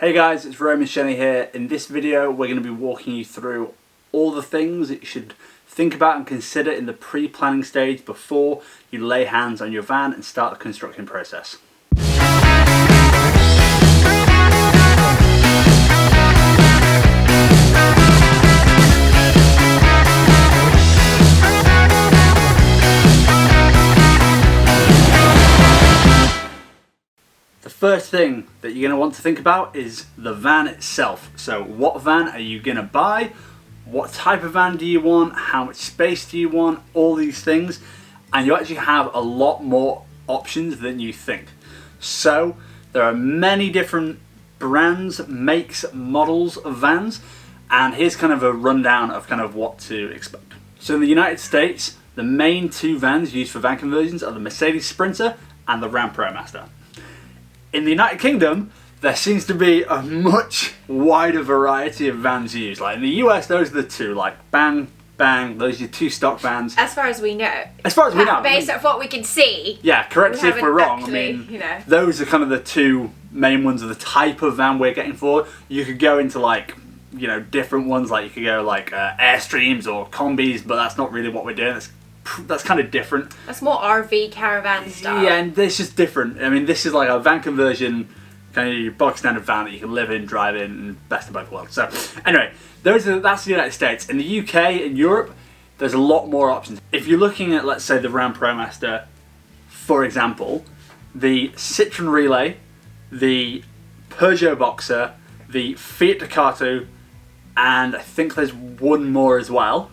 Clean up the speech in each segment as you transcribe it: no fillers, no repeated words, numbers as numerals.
Hey guys, it's Roam and Shenny here. In this video we're going to be walking you through all the things that you should think about and consider in the pre-planning stage before you lay hands on your van and start the construction process. The first thing that you're going to want to think about is the van itself. So what van are you going to buy? What type of van do you want? How much space do you want? All these things. And you actually have a lot more options than you think. So there are many different brands, makes, models of vans. And here's kind of a rundown of kind of what to expect. So in the United States, the main two vans used for van conversions are the Mercedes Sprinter and the Ram ProMaster. In the United Kingdom, there seems to be a much wider variety of vans used. Like in the US, those are the two, like bang, bang, those are your two stock vans. As far as we know. As far as we know. Based on what we can see. Yeah, correct us if we're wrong. Actually, those are kind of the two main ones of the type of van we're getting for. You could go into like, different ones, like you could go like Airstreams or Combis, but that's not really what we're doing. That's kind of different. That's more RV caravan style. Yeah, and this is different. I mean, this is like a van conversion, kind of your bog standard van that you can live in, drive in, and best of both worlds. So, anyway, that's the United States. In the UK and Europe, there's a lot more options. If you're looking at, let's say, the Ram ProMaster, for example, the Citroen Relay, the Peugeot Boxer, the Fiat Ducato, and I think there's one more as well,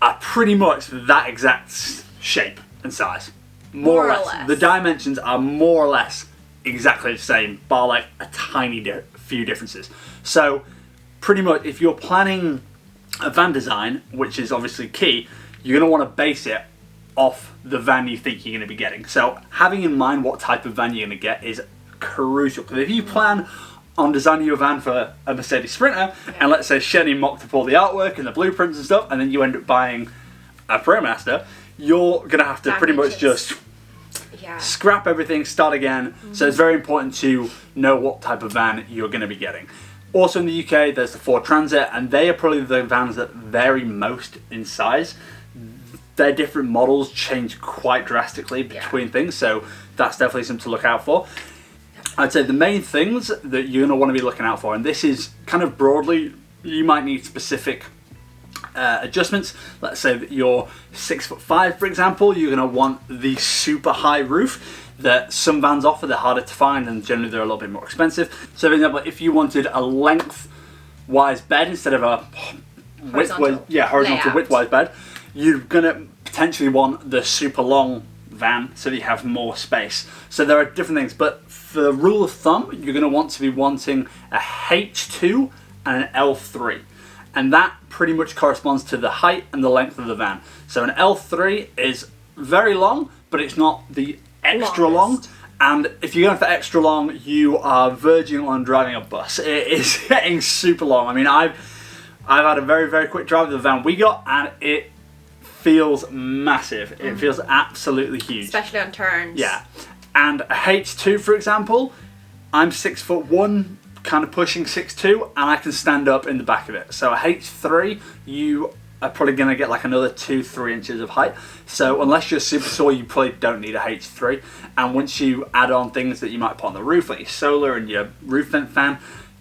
are pretty much that exact shape and size. More or less. The dimensions are more or less exactly the same, bar like a tiny few differences. So pretty much if you're planning a van design, which is obviously key, you're going to want to base it off the van you think you're going to be getting. So having in mind what type of van you're going to get is crucial. Because if you plan on designing your van for a Mercedes Sprinter, and let's say Shenny mocked up all the artwork and the blueprints and stuff, and then you end up buying a ProMaster, you're going to have to pretty much just scrap everything, start again. So it's very important to know what type of van you're going to be getting. Also in the UK, there's the Ford Transit, and they are probably the vans that vary most in size. Their different models change quite drastically between things, so that's definitely something to look out for. I'd say the main things that you're going to want to be looking out for, and this is kind of broadly, you might need specific adjustments. Let's say that you're 6'5", for example, you're going to want the super high roof that some vans offer. They're harder to find and generally they're a little bit more expensive. So for example, if you wanted a length-wise bed instead of a horizontal width-wise bed, you're going to potentially want the super long van so that you have more space. So there are different things, but for the rule of thumb, you're going to want to be wanting a H2 and an L3, and that pretty much corresponds to the height and the length of the van. So an L3 is very long, but it's not the extra long, and if you're going for extra long, you are verging on driving a bus. It is getting super long. I mean, I've had a very, very quick drive of the van we got, and it feels massive. It feels absolutely huge. Especially on turns. Yeah. And a H2, for example, I'm 6'1", kind of pushing 6'2", and I can stand up in the back of it. So a H3, you are probably going to get like another 2-3 inches of height. So unless you're super tall, you probably don't need a H3. And once you add on things that you might put on the roof, like your solar and your roof vent fan,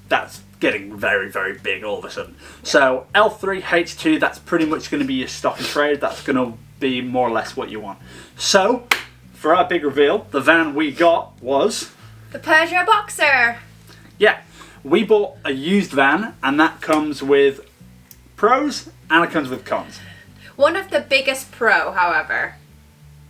that's getting very, very big all of a sudden. So L3, H2, that's pretty much going to be your stock and trade. That's going to be more or less what you want. So for our big reveal, the van we got was the Peugeot Boxer. Yeah, we bought a used van, and that comes with pros and it comes with cons. One of the biggest pro, however,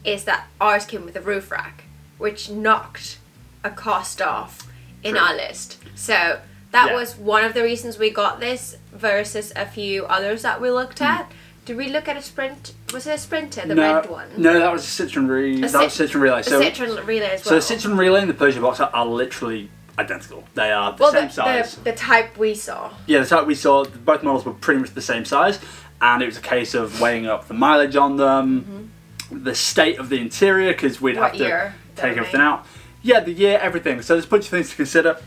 is that ours came with a roof rack, which knocked a cost off in our list. So that was one of the reasons we got this versus a few others that we looked at. Did we look at a Sprint? Was it a Sprinter, the red one? No, that was a Citroen Relay. Citroen Relay as well. So the Citroen Relay and the Peugeot Boxer are literally identical. They are the same size. The type we saw. Yeah, the type we saw, both models were pretty much the same size, and it was a case of weighing up the mileage on them, the state of the interior, because we'd have to take everything out. Yeah, the year, everything. So there's a bunch of things to consider.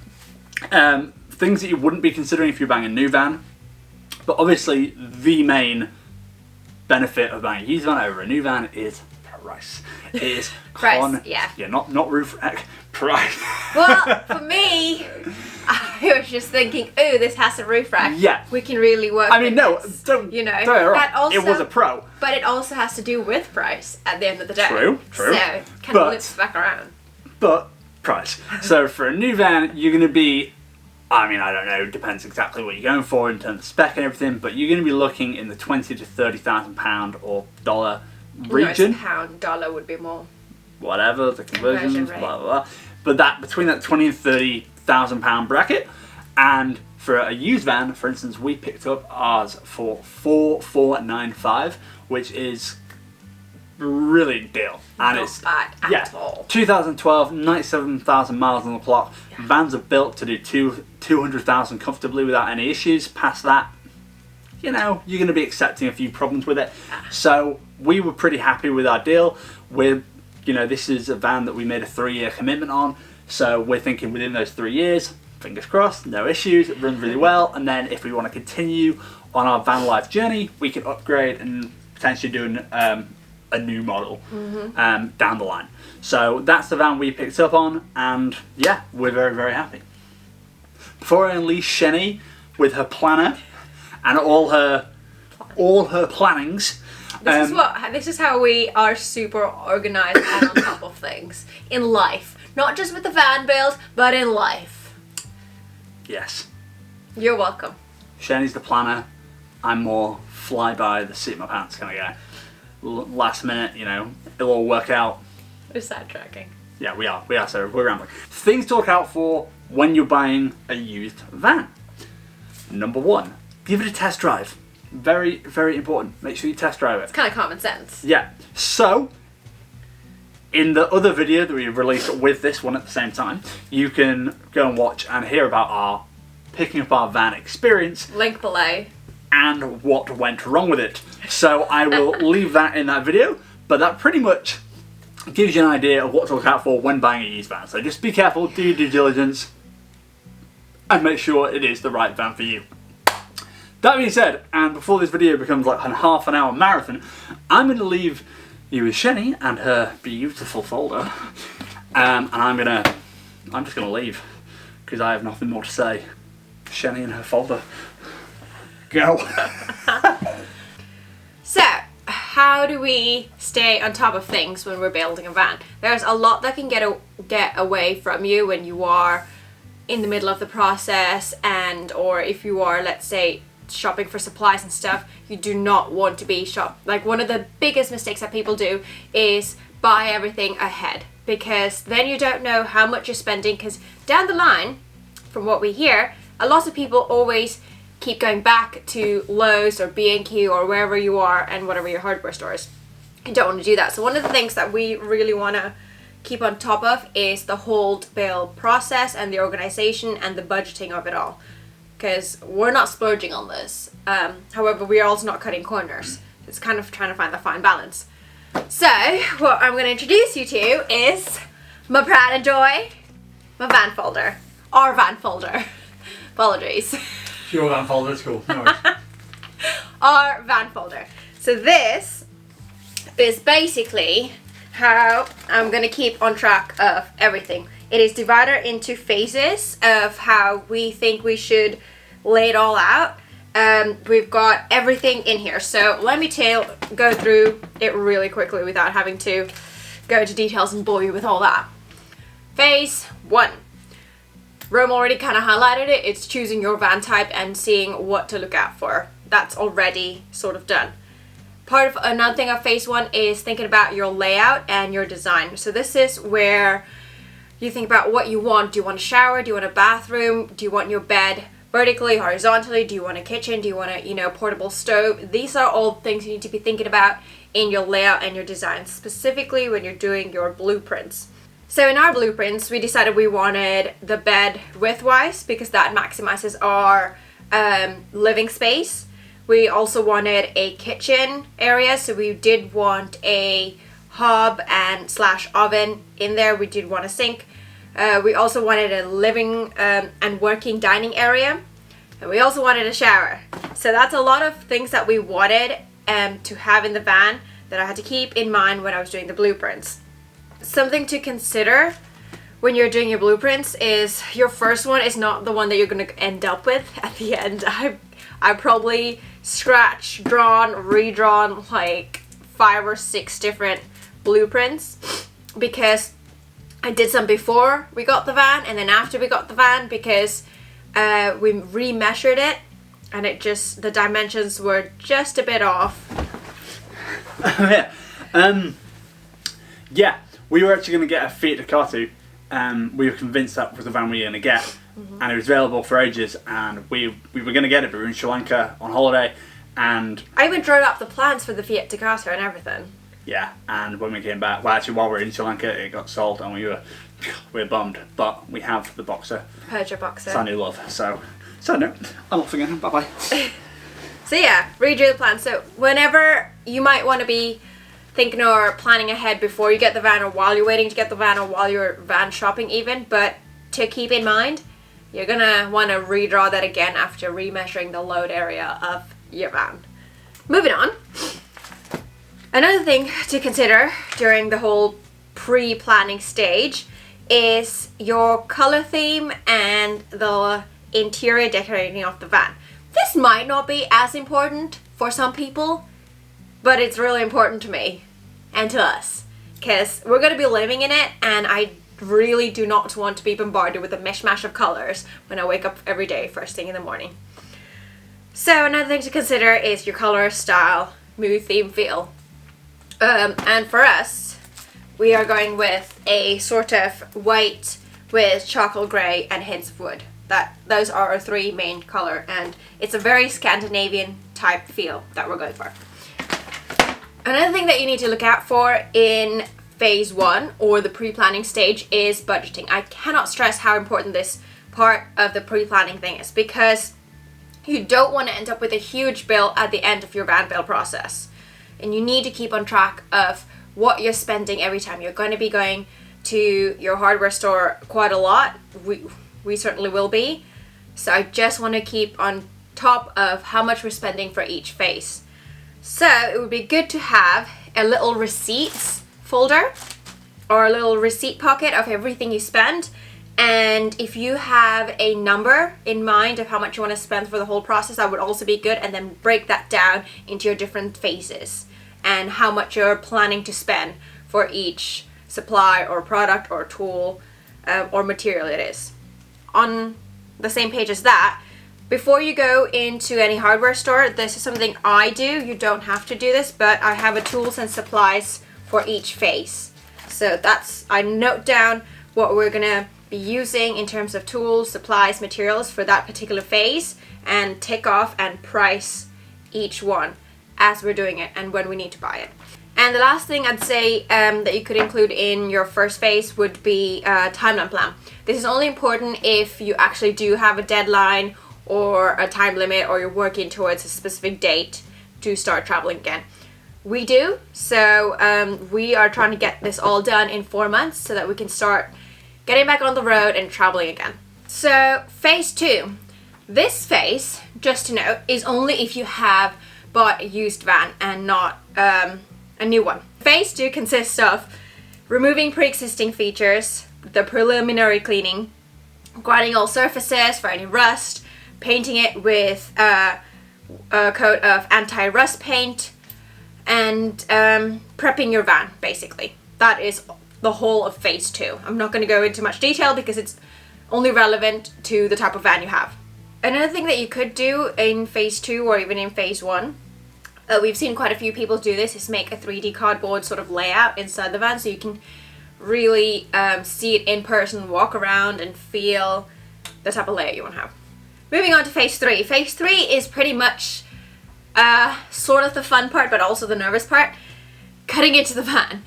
Things that you wouldn't be considering if you're buying a new van. But obviously, the main benefit of buying a used van over a new van is price. It is price, yeah. Yeah, not roof rack, price. Well, for me, I was just thinking, ooh, this has a roof rack. Yeah. We can really work I mean, with no, this. don't, you know, don't get me wrong, that also, it was a pro. But it also has to do with price at the end of the day. True. So, it kind of loops back around. But, price. So, for a new van, you're going to be, I mean, I don't know, depends exactly what you're going for in terms of spec and everything, but you're going to be looking in the £20,000 to £30,000 or dollar region. No, pound, dollar would be more. Whatever, the conversions, Conversion rate. blah, blah, blah. But that, between that £20,000 and £30,000 bracket, and for a used van, for instance, we picked up ours for $4,495, which is a really deal. And Not it's bad at all. 2012, 97,000 miles on the clock. Yeah. Vans are built to do 200,000 comfortably without any issues. Past that, you know, you're going to be accepting a few problems with it. So we were pretty happy with our deal. You know, this is a van that we made a 3-year commitment on. So we're thinking within those 3 years, fingers crossed, no issues, it runs really well. And then if we want to continue on our van life journey, we can upgrade and potentially do a new model down the line. So that's the van we picked up on, and yeah, we're very, very happy. Before I unleash Shenny with her planner and all her plannings. This is how we are super organized and on top of things in life. Not just with the van build, but in life. Yes. You're welcome. Shenny's the planner. I'm more fly by the seat of my pants kind of guy. Last minute, you know, it'll all work out. We're sidetracking. Yeah, we are, so we're rambling. Things to look out for when you're buying a used van. Number 1, give it a test drive. Very, very important. Make sure you test drive it. It's kind of common sense. Yeah. So, in the other video that we released with this one at the same time, you can go and watch and hear about our picking up our van experience. Link below. And what went wrong with it. So I will leave that in that video, but that pretty much gives you an idea of what to look out for when buying a used van. So just be careful, do your due diligence, and make sure it is the right van for you. That being said, and before this video becomes like a half an hour marathon, I'm going to leave you with Shenny and her beautiful folder, and I'm just going to leave, because I have nothing more to say. Shenny and her folder. Go. So, how do we stay on top of things when we're building a van? There's a lot that can get away from you when you are in the middle of the process, or if you are, let's say, shopping for supplies and stuff. You do not want to be like, one of the biggest mistakes that people do is buy everything ahead, because then you don't know how much you're spending, because down the line, from what we hear, a lot of people always keep going back to Lowe's or B&Q or wherever you are and whatever your hardware store is. You don't want to do that. So one of the things that we really want to keep on top of is the hold bill process and the organization and the budgeting of it all. Because we're not splurging on this. However, we are also not cutting corners. It's kind of trying to find the fine balance. So what I'm going to introduce you to is my pride and joy, my van folder. Our van folder. Apologies. Your van folder, it's cool. No worries. Our van folder. So this is basically how I'm going to keep on track of everything. It is divided into phases of how we think we should lay it all out. We've got everything in here. So let me go through it really quickly without having to go into details and bore you with all that. Phase 1. Rome already kind of highlighted it. It's choosing your van type and seeing what to look out for. That's already sort of done. Part of another thing of phase 1 is thinking about your layout and your design. So this is where you think about what you want. Do you want a shower? Do you want a bathroom? Do you want your bed vertically, horizontally? Do you want a kitchen? Do you want a, portable stove? These are all things you need to be thinking about in your layout and your design, specifically when you're doing your blueprints. So in our blueprints, we decided we wanted the bed width-wise because that maximizes our living space. We also wanted a kitchen area, so we did want a hob and / oven in there. We did want a sink. We also wanted a living and working dining area. And we also wanted a shower. So that's a lot of things that we wanted to have in the van that I had to keep in mind when I was doing the blueprints. Something to consider when you're doing your blueprints is your first one is not the one that you're going to end up with at the end. I probably scratched, drawn, redrawn like 5 or 6 different blueprints because I did some before we got the van and then after we got the van because we remeasured it and the dimensions were just a bit off. Yeah, we were actually going to get a Fiat Ducato. We were convinced that was the van we were going to get, and it was available for ages, and we were going to get it, but we were in Sri Lanka on holiday, and I even drew up the plans for the Fiat Ducato and everything. Yeah, and when we came back, well actually while we were in Sri Lanka it got sold and we were bummed, but we have the Boxer. Peugeot Boxer. It's our new love, so no, I'm off again, bye bye. So yeah, redrew the plan. So whenever you might want to be thinking or planning ahead before you get the van or while you're waiting to get the van or while you're van shopping even, but to keep in mind, you're gonna want to redraw that again after remeasuring the load area of your van. Moving on. Another thing to consider during the whole pre-planning stage is your color theme and the interior decorating of the van. This might not be as important for some people, but it's really important to me and to us because we're going to be living in it, and I really do not want to be bombarded with a mishmash of colors when I wake up every day first thing in the morning. So another thing to consider is your color, style, mood, theme, feel. And for us, we are going with a sort of white with charcoal grey and hints of wood. Those are our 3 main color, and it's a very Scandinavian type feel that we're going for. Another thing that you need to look out for in phase 1 or the pre-planning stage is budgeting. I cannot stress how important this part of the pre-planning thing is, because you don't want to end up with a huge bill at the end of your van build process. And you need to keep on track of what you're spending every time. You're going to be going to your hardware store quite a lot. We certainly will be. So I just want to keep on top of how much we're spending for each phase. So it would be good to have a little receipts folder or a little receipt pocket of everything you spend. And if you have a number in mind of how much you want to spend for the whole process, that would also be good. And then break that down into your different phases and how much you're planning to spend for each supply or product or tool or material it is. On the same page as that, before you go into any hardware store, this is something I do. You don't have to do this, but I have a tools and supplies for each phase. So I note down what we're gonna be using in terms of tools, supplies, materials for that particular phase, and tick off and price each one as we're doing it and when we need to buy it. And the last thing I'd say that you could include in your first phase would be a timeline plan. This is only important if you actually do have a deadline or a time limit, or you're working towards a specific date to start traveling again. We do, so we are trying to get this all done in 4 months so that we can start getting back on the road and traveling again. So phase 2. This phase, just to note, is only if you have bought a used van and not a new one. Phase 2 consists of removing pre-existing features, the preliminary cleaning, grinding all surfaces for any rust, painting it with a coat of anti-rust paint, and prepping your van, basically. That is the whole of phase 2. I'm not going to go into much detail because it's only relevant to the type of van you have. Another thing that you could do in phase 2 or even in phase 1, we've seen quite a few people do this, is make a 3D cardboard sort of layout inside the van so you can really see it in person, walk around and feel the type of layout you want to have. Moving on to phase 3. Phase 3 is pretty much sort of the fun part, but also the nervous part. Cutting into the van.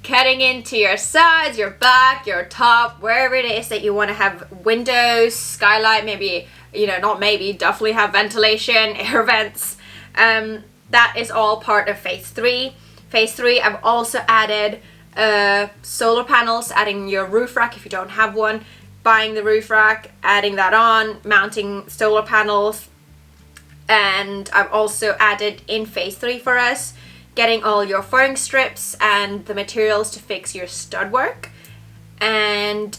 Cutting into your sides, your back, your top, wherever it is that you want to have windows, skylight, maybe, not maybe, definitely have ventilation, air vents. That is all part of phase 3. Phase 3, I've also added solar panels, adding your roof rack if you don't have one, buying the roof rack, adding that on, mounting solar panels. And I've also added in phase 3 for us, getting all your furring strips and the materials to fix your stud work, and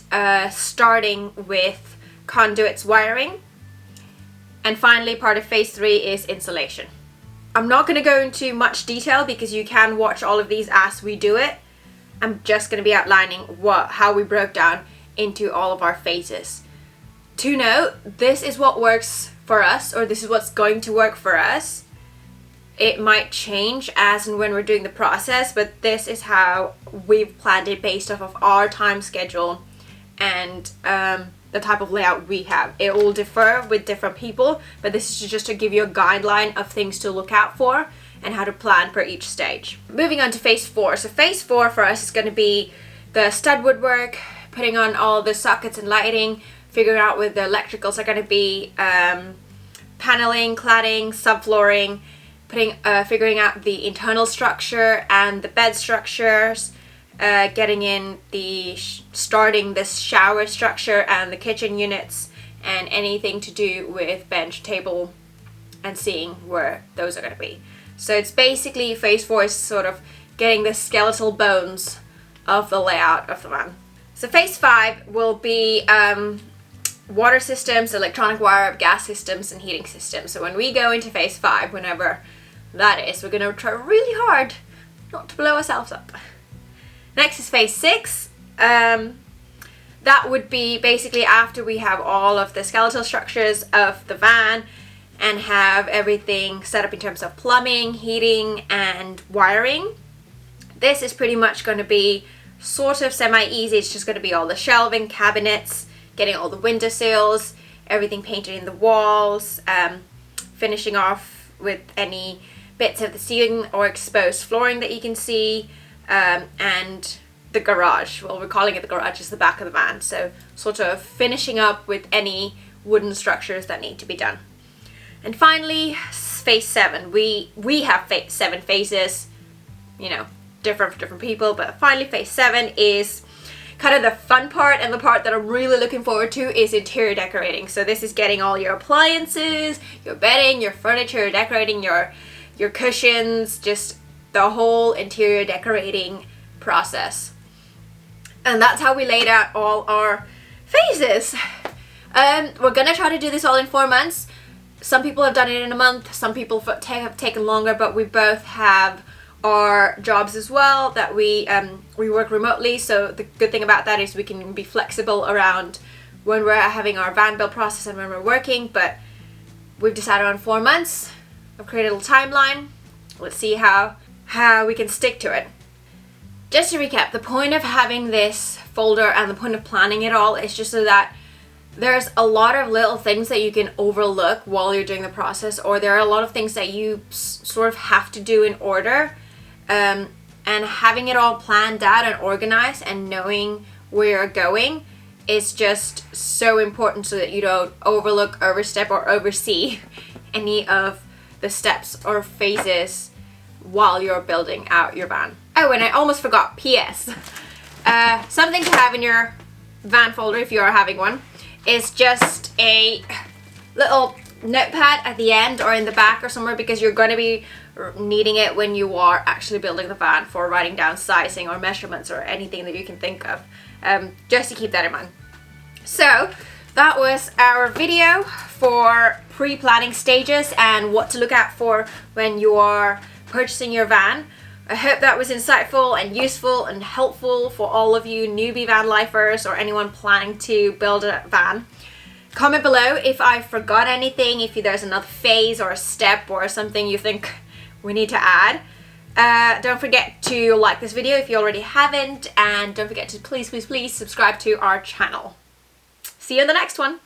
starting with conduits wiring. And finally, part of phase 3 is insulation. I'm not going to go into much detail because you can watch all of these as we do it. I'm just going to be outlining how we broke down into all of our phases. To note, this is what works for us, or this is what's going to work for us. It might change as and when we're doing the process, but this is how we've planned it based off of our time schedule and the type of layout we have. It will differ with different people, but this is just to give you a guideline of things to look out for and how to plan for each stage. Moving on to phase 4. So phase 4 for us is going to be the stud woodwork, putting on all the sockets and lighting, figuring out where the electricals are going to be, paneling, cladding, subflooring, figuring out the internal structure and the bed structures, getting in starting this shower structure and the kitchen units, and anything to do with bench, table, and seeing where those are going to be. So it's basically phase 4 is sort of getting the skeletal bones of the layout of the van. So phase 5 will be water systems, electronic wire, gas systems, and heating systems. So when we go into phase 5, whenever that is, we're going to try really hard not to blow ourselves up. Next is phase 6. That would be basically after we have all of the skeletal structures of the van and have everything set up in terms of plumbing, heating, and wiring. This is pretty much going to be sort of semi-easy. It's just going to be all the shelving, cabinets, getting all the windowsills, everything painted in the walls, finishing off with any bits of the ceiling or exposed flooring that you can see, and the garage. Well, we're calling it the garage, is the back of the van. So sort of finishing up with any wooden structures that need to be done. And finally, phase 7. We have 7 phases, different for different people, but finally phase 7 is kind of the fun part, and the part that I'm really looking forward to is interior decorating. So this is getting all your appliances, your bedding, your furniture, decorating your cushions, just the whole interior decorating process. And that's how we laid out all our phases. We're gonna try to do this all in 4 months. Some people have done it in a month, some people have taken longer, but we both have our jobs as well that we work remotely. So the good thing about that is we can be flexible around when we're having our van build process and when we're working. But we've decided on 4 months. I've created a little timeline. Let's see how we can stick to it. Just to recap, the point of having this folder and the point of planning it all is just so that there's a lot of little things that you can overlook while you're doing the process, or there are a lot of things that you sort of have to do in order, and having it all planned out and organized and knowing where you're going is just so important so that you don't overlook, overstep, or oversee any of the steps or phases while you're building out your van. Oh, and I almost forgot, PS. Something to have in your van folder if you are having one is just a little notepad at the end or in the back or somewhere, because you're going to be needing it when you are actually building the van for writing down sizing or measurements or anything that you can think of, just to keep that in mind. So that was our video for pre-planning stages and what to look out for when you are purchasing your van. I hope that was insightful and useful and helpful for all of you newbie van lifers or anyone planning to build a van. Comment below if I forgot anything, if there's another phase or a step or something you think we need to add. Don't forget to like this video if you already haven't, and don't forget to please subscribe to our channel. See you in the next one.